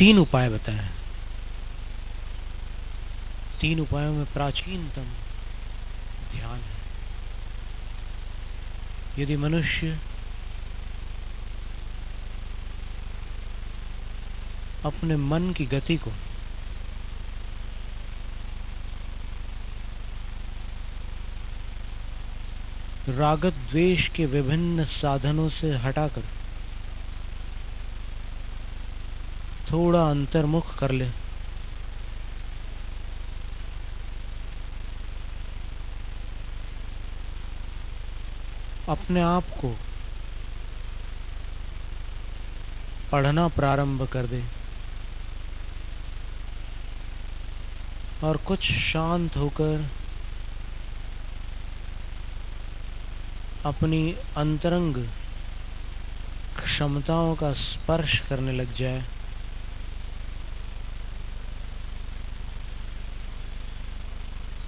3 उपाय बताए। 3 उपायों में प्राचीनतम ध्यान है। यदि मनुष्य अपने मन की गति को राग द्वेष के विभिन्न साधनों से हटाकर थोड़ा अंतर्मुख कर ले, अपने आप को पढ़ना प्रारंभ कर दे और कुछ शांत होकर अपनी अंतरंग क्षमताओं का स्पर्श करने लग जाए,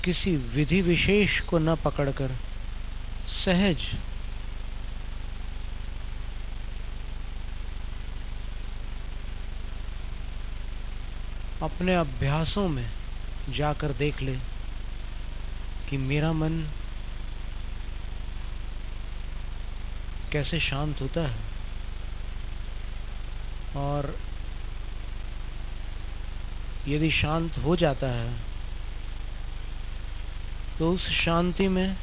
किसी विधि विशेष को न पकड़कर सहज अपने अभ्यासों में जाकर देख ले कि मेरा मन कैसे शांत होता है, और यदि शांत हो जाता है तो उस शांति में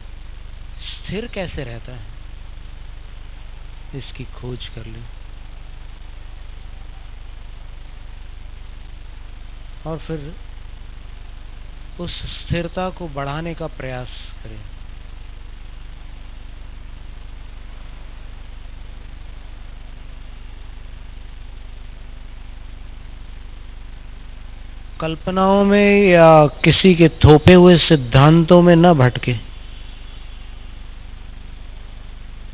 स्थिर कैसे रहता है, इसकी खोज कर ले और फिर उस स्थिरता को बढ़ाने का प्रयास करें। कल्पनाओं में या किसी के थोपे हुए सिद्धांतों में न भटके,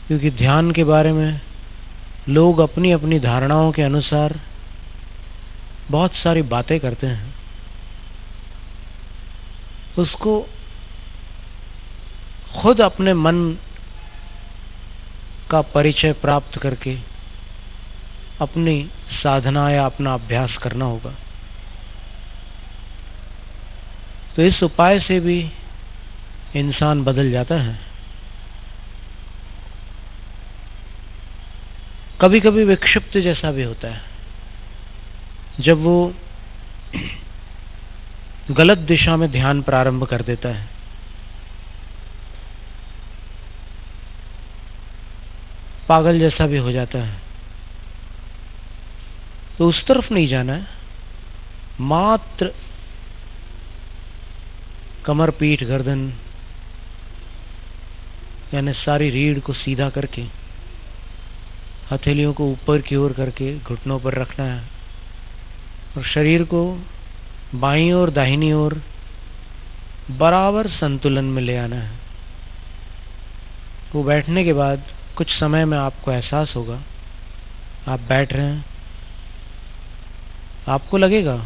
क्योंकि ध्यान के बारे में लोग अपनी अपनी धारणाओं के अनुसार बहुत सारी बातें करते हैं। उसको खुद अपने मन का परिचय प्राप्त करके अपनी साधना या अपना अभ्यास करना होगा। तो इस उपाय से भी इंसान बदल जाता है। कभी कभी विक्षिप्त जैसा भी होता है, जब वो गलत दिशा में ध्यान प्रारंभ कर देता है। पागल जैसा भी हो जाता है, तो उस तरफ नहीं जाना है। मात्र कमर, पीठ, गर्दन यानी सारी रीढ़ को सीधा करके हथेलियों को ऊपर की ओर करके घुटनों पर रखना है और शरीर को बाईं और दाहिनी ओर बराबर संतुलन में ले आना है। वो बैठने के बाद कुछ समय में आपको एहसास होगा, आप बैठ रहे हैं, आपको लगेगा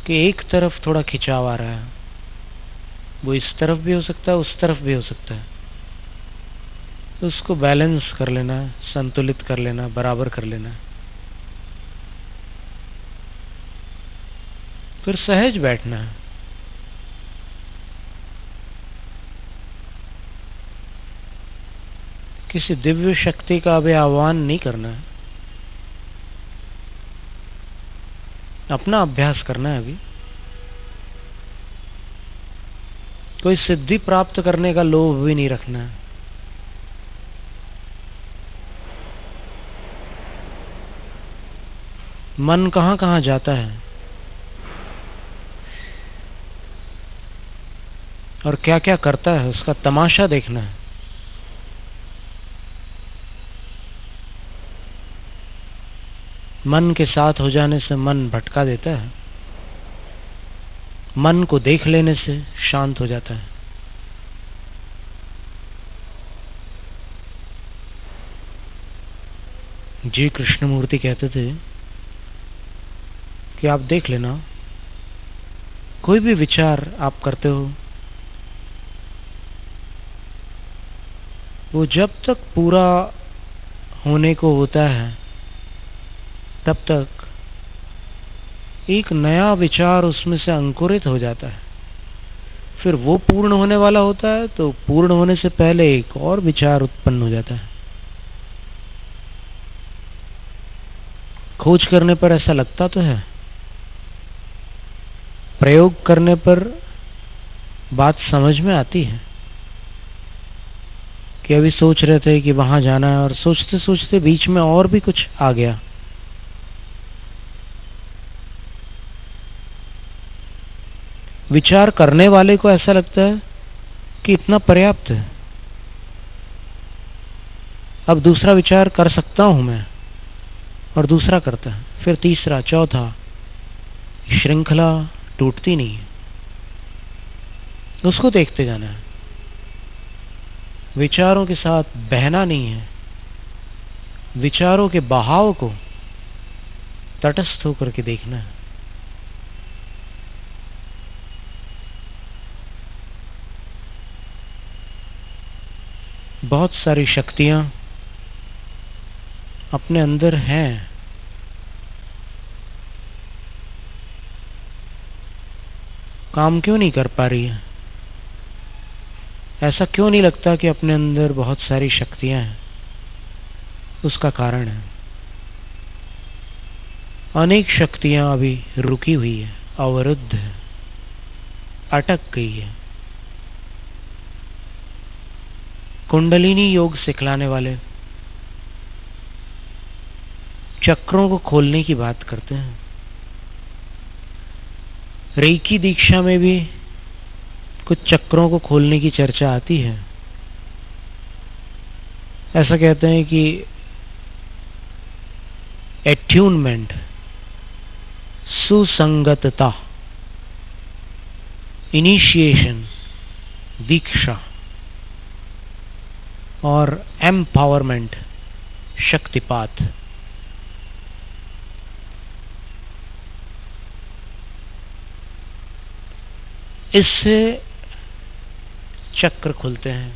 कि एक तरफ थोड़ा खिंचाव आ रहा है। वो इस तरफ भी हो सकता है, उस तरफ भी हो सकता है। तो उसको बैलेंस कर लेना, संतुलित कर लेना, बराबर कर लेना। फिर सहज बैठना है। किसी दिव्य शक्ति का अभी आह्वान नहीं करना है, अपना अभ्यास करना है। अभी कोई सिद्धि प्राप्त करने का लोभ भी नहीं रखना है। मन कहां कहां जाता है और क्या क्या करता है, उसका तमाशा देखना है। मन के साथ हो जाने से मन भटका देता है, मन को देख लेने से शांत हो जाता है। जी कृष्णमूर्ति कहते थे कि आप देख लेना, कोई भी विचार आप करते हो वो जब तक पूरा होने को होता है तब तक एक नया विचार उसमें से अंकुरित हो जाता है। फिर वो पूर्ण होने वाला होता है तो पूर्ण होने से पहले एक और विचार उत्पन्न हो जाता है। खोज करने पर ऐसा लगता तो है, प्रयोग करने पर बात समझ में आती है कि अभी सोच रहे थे कि वहां जाना है और सोचते सोचते बीच में और भी कुछ आ गया। विचार करने वाले को ऐसा लगता है कि इतना पर्याप्त है, अब दूसरा विचार कर सकता हूं मैं, और दूसरा करता है, फिर तीसरा, चौथा। श्रृंखला टूटती नहीं है, उसको देखते जाना है। विचारों के साथ बहना नहीं है, विचारों के बहाव को तटस्थ होकर के देखना है। बहुत सारी शक्तियां अपने अंदर हैं, काम क्यों नहीं कर पा रही है? ऐसा क्यों नहीं लगता कि अपने अंदर बहुत सारी शक्तियां हैं? उसका कारण है अनेक शक्तियां अभी रुकी हुई है, अवरुद्ध है, अटक गई है। कुंडलिनी योग सिखलाने वाले चक्रों को खोलने की बात करते हैं। रेकी दीक्षा में भी कुछ चक्रों को खोलने की चर्चा आती है। ऐसा कहते हैं कि एट्यूनमेंट, सुसंगतता, इनिशिएशन, दीक्षा और एम्पावरमेंट, शक्तिपात, इससे चक्र खुलते हैं,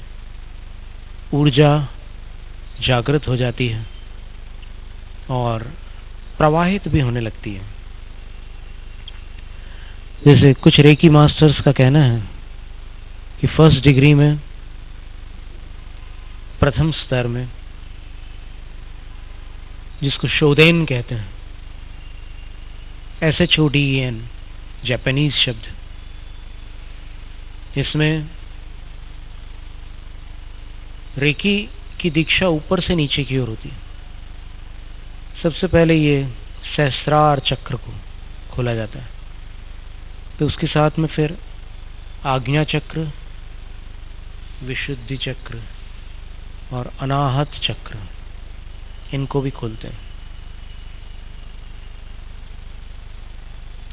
ऊर्जा जागृत हो जाती है और प्रवाहित भी होने लगती है। जैसे कुछ रेकी मास्टर्स का कहना है कि फर्स्ट डिग्री में, प्रथम स्तर में, जिसको शोदेन कहते हैं, SHODEN, जापानीज शब्द, इसमें रेकी की दीक्षा ऊपर से नीचे की ओर होती है। सबसे पहले ये सहस्रार चक्र को खोला जाता है, तो उसके साथ में फिर आज्ञा चक्र, विशुद्धि चक्र और अनाहत चक्र, इनको भी खोलते हैं।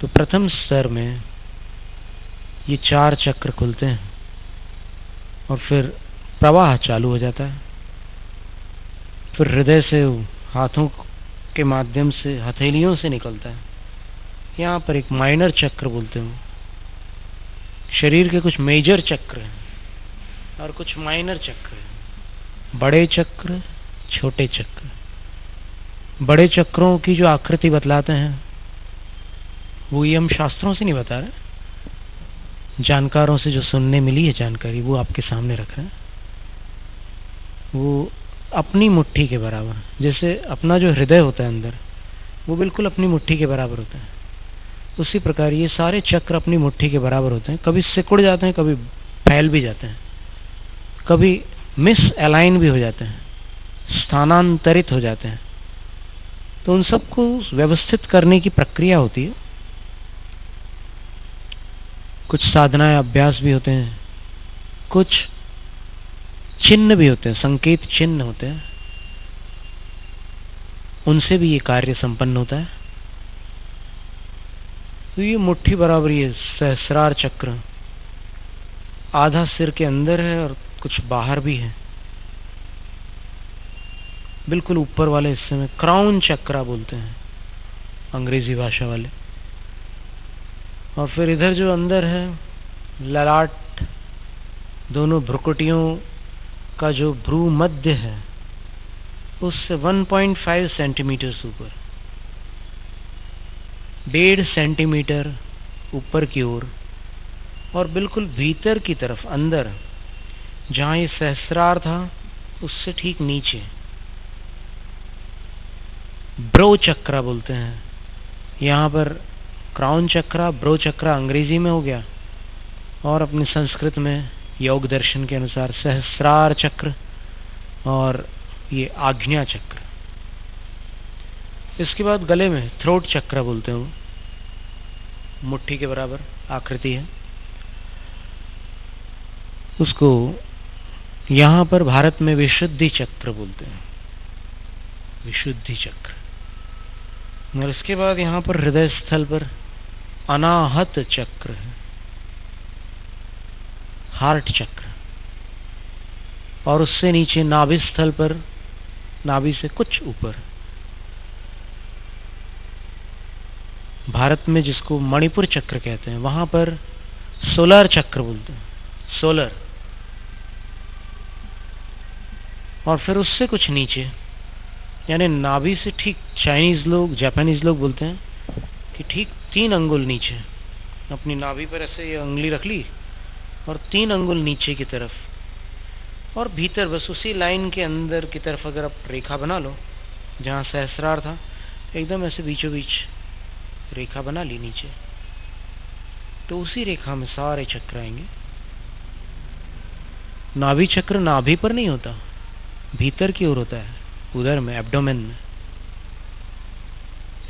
तो प्रथम स्तर में ये 4 चक्र खुलते हैं और फिर प्रवाह चालू हो जाता है। फिर हृदय से हाथों के माध्यम से, हथेलियों से निकलता है। यहाँ पर एक माइनर चक्र बोलते हैं। शरीर के कुछ मेजर चक्र हैं और कुछ माइनर चक्र हैं, बड़े चक्र, छोटे चक्र। बड़े चक्रों की जो आकृति बतलाते हैं वो ये हम शास्त्रों से नहीं बता रहे, जानकारों से जो सुनने मिली है जानकारी, वो आपके सामने रख रहे हैं। वो अपनी मुट्ठी के बराबर, जैसे अपना जो हृदय होता है अंदर, वो बिल्कुल अपनी मुट्ठी के बराबर होता है। उसी प्रकार ये सारे चक्र अपनी मुट्ठी के बराबर होते हैं। कभी सिकुड़ जाते हैं, कभी फैल भी जाते हैं, कभी मिस अलाइन भी हो जाते हैं, स्थानांतरित हो जाते हैं। तो उन सबको व्यवस्थित करने की प्रक्रिया होती है। कुछ साधनाएं, अभ्यास भी होते हैं, कुछ चिन्ह भी होते हैं, संकेत चिन्ह होते हैं, उनसे भी ये कार्य संपन्न होता है। तो ये मुट्ठी बराबर, ये सहस्रार चक्र आधा सिर के अंदर है और कुछ बाहर भी है। बिल्कुल ऊपर वाले हिस्से में क्राउन चक्रा बोलते हैं अंग्रेजी भाषा वाले। और फिर इधर जो अंदर है ललाट, दोनों भ्रुकुटियों का जो भ्रू मध्य है उससे 1.5 सेंटीमीटर ऊपर 1.5 सेंटीमीटर ऊपर की ओर और बिल्कुल भीतर की तरफ अंदर, जहां ये सहस्रार था उससे ठीक नीचे ब्रो चक्रा बोलते हैं। यहाँ पर क्राउन चक्रा, ब्रो चक्रा अंग्रेजी में हो गया और अपने संस्कृत में योग दर्शन के अनुसार सहस्रार चक्र और ये आज्ञा चक्र। इसके बाद गले में थ्रोट चक्र बोलते हैं, मुट्ठी के बराबर आकृति है उसको। यहाँ पर भारत में विशुद्धि चक्र बोलते हैं, विशुद्धि चक्र। और इसके बाद यहाँ पर हृदय स्थल पर अनाहत चक्र है, हार्ट चक्र। और उससे नीचे नाभि स्थल पर, नाभि से कुछ ऊपर, भारत में जिसको मणिपुर चक्र कहते हैं, वहां पर सोलर चक्र बोलते हैं, सोलर। और फिर उससे कुछ नीचे, यानी नाभि से ठीक, चाइनीज लोग, जापानीज लोग बोलते हैं कि ठीक 3 अंगुल नीचे, अपनी नाभि पर ऐसे ये उंगली रख ली और 3 अंगुल नीचे की तरफ और भीतर, बस उसी लाइन के अंदर की तरफ अगर आप रेखा बना लो, जहां सहस्रार था एकदम ऐसे बीचों बीच रेखा बना ली नीचे, तो उसी रेखा में सारे चक्र आएंगे। नाभि चक्र नाभि पर नहीं होता, भीतर की ओर होता है, उधर में, एब्डोमेन में।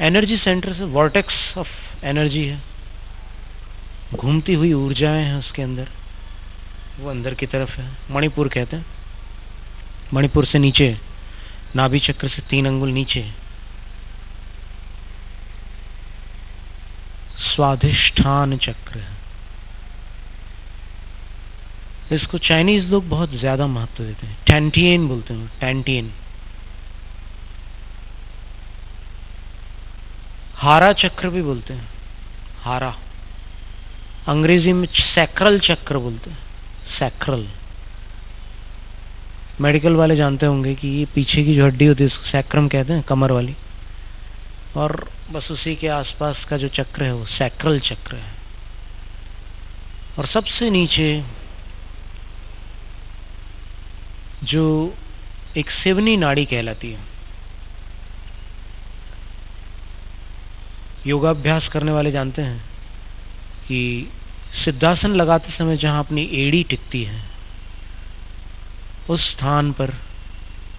एनर्जी सेंटर से वॉर्टेक्स ऑफ एनर्जी है, घूमती हुई ऊर्जाएं हैं उसके अंदर, वो अंदर की तरफ है, मणिपुर कहते हैं। मणिपुर से नीचे, नाभि चक्र से 3 अंगुल नीचे स्वाधिष्ठान चक्र है। इसको चाइनीज लोग बहुत ज्यादा महत्व देते हैं, टैंटियन बोलते हैं, टैंटियन। हारा चक्र भी बोलते हैं, हारा। अंग्रेजी में सैक्रल चक्र बोलते हैं, सैक्रल। मेडिकल वाले जानते होंगे कि ये पीछे की जो हड्डी होती है उसको सैक्रम कहते हैं, कमर वाली, और बस उसी के आसपास का जो चक्र है वो सैक्रल चक्र है। और सबसे नीचे जो एक सिवनी नाड़ी कहलाती है, योगाभ्यास करने वाले जानते हैं कि सिद्धासन लगाते समय जहां अपनी एड़ी टिकती है, उस स्थान पर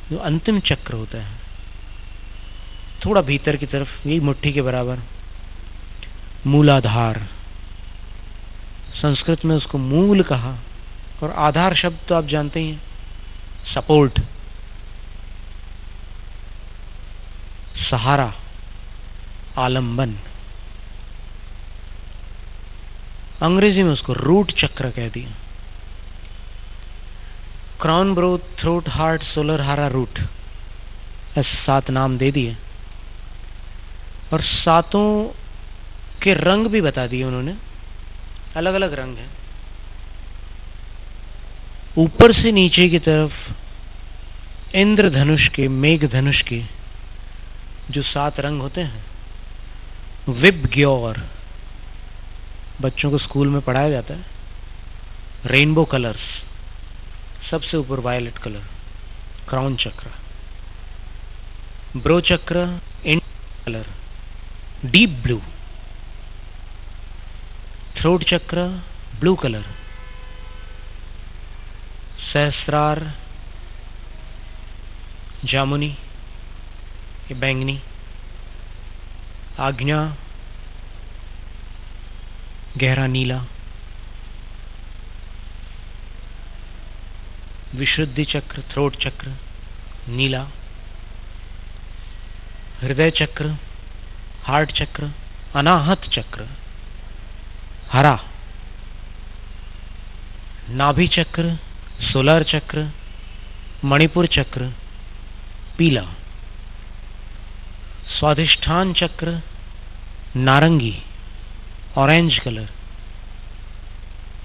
जो अंतिम चक्र होता है, थोड़ा भीतर की तरफ, यही मुट्ठी के बराबर, मूलाधार। संस्कृत में उसको मूल कहा, और आधार शब्द तो आप जानते ही हैं, सपोर्ट, सहारा, आलंबन। अंग्रेजी में उसको रूट चक्र कह दिया। Crown, bro, throat, heart, solar, हारा, रूट, ऐसे 7 नाम दे दिए। और 7 के रंग भी बता दिए उन्होंने, अलग अलग रंग हैं। ऊपर से नीचे की तरफ इंद्रधनुष के, मेघ धनुष के जो 7 रंग होते हैं, विबग्योर, बच्चों को स्कूल में पढ़ाया जाता है, रेनबो कलर्स, सबसे ऊपर वायलेट कलर, क्राउन चक्र। ब्रो चक्र, Indian colour, deep blue. Throat चक्र, ब्लू कलर। सहस्रार, जामुनी, ये बैंगनी। आज्ञा, गहरा नीला। विशुद्धि चक्र, थ्रोट चक्र, नीला। हृदय चक्र, हार्ट चक्र, अनाहत चक्र, हरा। नाभि चक्र, सोलर चक्र, मणिपुर चक्र, पीला। स्वाधिष्ठान चक्र, नारंगी, ऑरेंज कलर।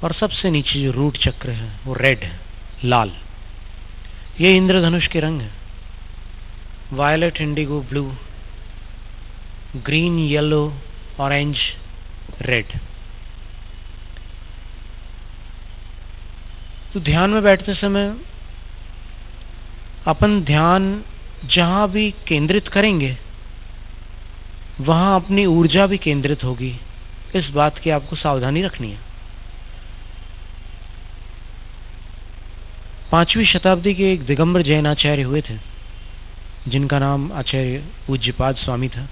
और सबसे नीचे जो रूट चक्र है वो रेड है, लाल। ये इंद्रधनुष के रंग है, violet, indigo, blue, green, yellow, orange, red. तो ध्यान में बैठते समय अपन ध्यान जहां भी केंद्रित करेंगे वहां अपनी ऊर्जा भी केंद्रित होगी। इस बात की आपको सावधानी रखनी है। 5वीं शताब्दी के एक दिगंबर जैन आचार्य हुए थे जिनका नाम आचार्य पूज्यपाद स्वामी था।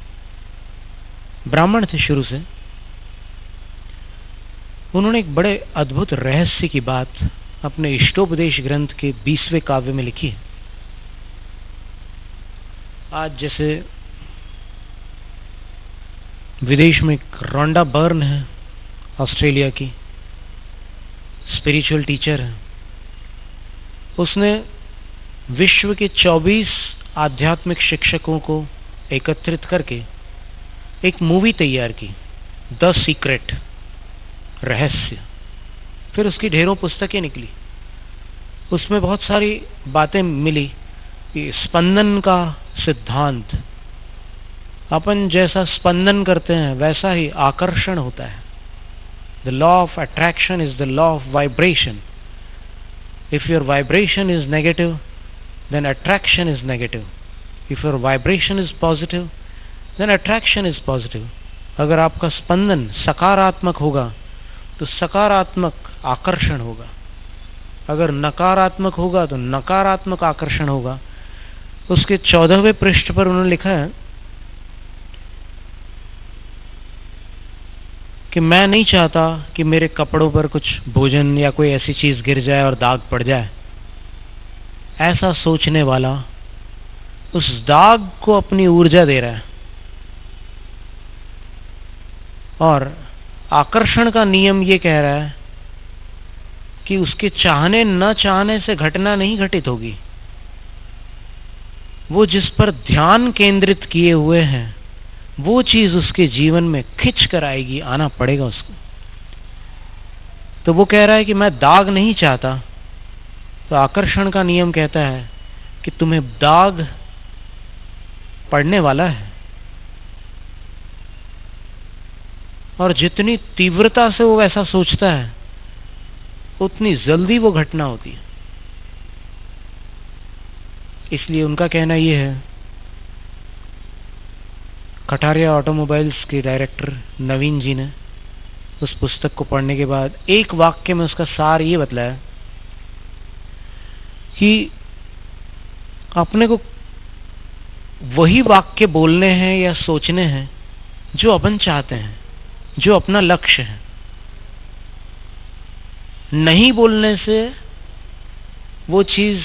ब्राह्मण थे शुरू से। उन्होंने एक बड़े अद्भुत रहस्य की बात अपने इष्टोपदेश ग्रंथ के 20वें काव्य में लिखी है। आज जैसे विदेश में एक रोंडा बर्न है, ऑस्ट्रेलिया की स्पिरिचुअल टीचर है, उसने विश्व के 24 आध्यात्मिक शिक्षकों को एकत्रित करके एक मूवी तैयार की, द सीक्रेट, रहस्य। फिर उसकी ढेरों पुस्तकें निकली। उसमें बहुत सारी बातें मिली कि स्पंदन का सिद्धांत, अपन जैसा स्पंदन करते हैं वैसा ही आकर्षण होता है। The law of attraction is the law of vibration. If your vibration is negative then attraction is negative. If your vibration is positive, then attraction is positive. अगर आपका स्पंदन सकारात्मक होगा तो सकारात्मक आकर्षण होगा, अगर नकारात्मक होगा तो नकारात्मक आकर्षण होगा। उसके 14वें पृष्ठ पर उन्होंने लिखा है कि मैं नहीं चाहता कि मेरे कपड़ों पर कुछ भोजन या कोई ऐसी चीज गिर जाए और दाग पड़ जाए। ऐसा सोचने वाला उस दाग को अपनी ऊर्जा दे रहा है। और आकर्षण का नियम ये कह रहा है कि उसके चाहने न चाहने से घटना नहीं घटित होगी। वो जिस पर ध्यान केंद्रित किए हुए हैं वो चीज उसके जीवन में खिंच कर आएगी, आना पड़ेगा उसको। तो वो कह रहा है कि मैं दाग नहीं चाहता। तो आकर्षण का नियम कहता है कि तुम्हें दाग पड़ने वाला है, और जितनी तीव्रता से वो ऐसा सोचता है उतनी जल्दी वो घटना होती है। इसलिए उनका कहना यह है, कटारिया ऑटोमोबाइल्स के डायरेक्टर नवीन जी ने उस पुस्तक को पढ़ने के बाद एक वाक्य में उसका सार ये बतलाया कि अपने को वही वाक्य बोलने हैं या सोचने हैं जो अपन चाहते हैं, जो अपना लक्ष्य है। नहीं बोलने से वो चीज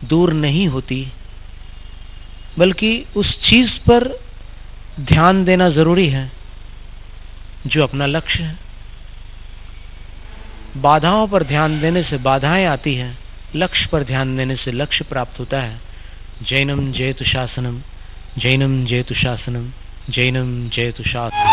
दूर नहीं होती, बल्कि उस चीज पर ध्यान देना जरूरी है जो अपना लक्ष्य है। बाधाओं पर ध्यान देने से बाधाएं आती हैं, लक्ष्य पर ध्यान देने से लक्ष्य प्राप्त होता है। जैनम जयतु शासनम, जैनम जयतु शासनम, जैनम जयतु शासनम।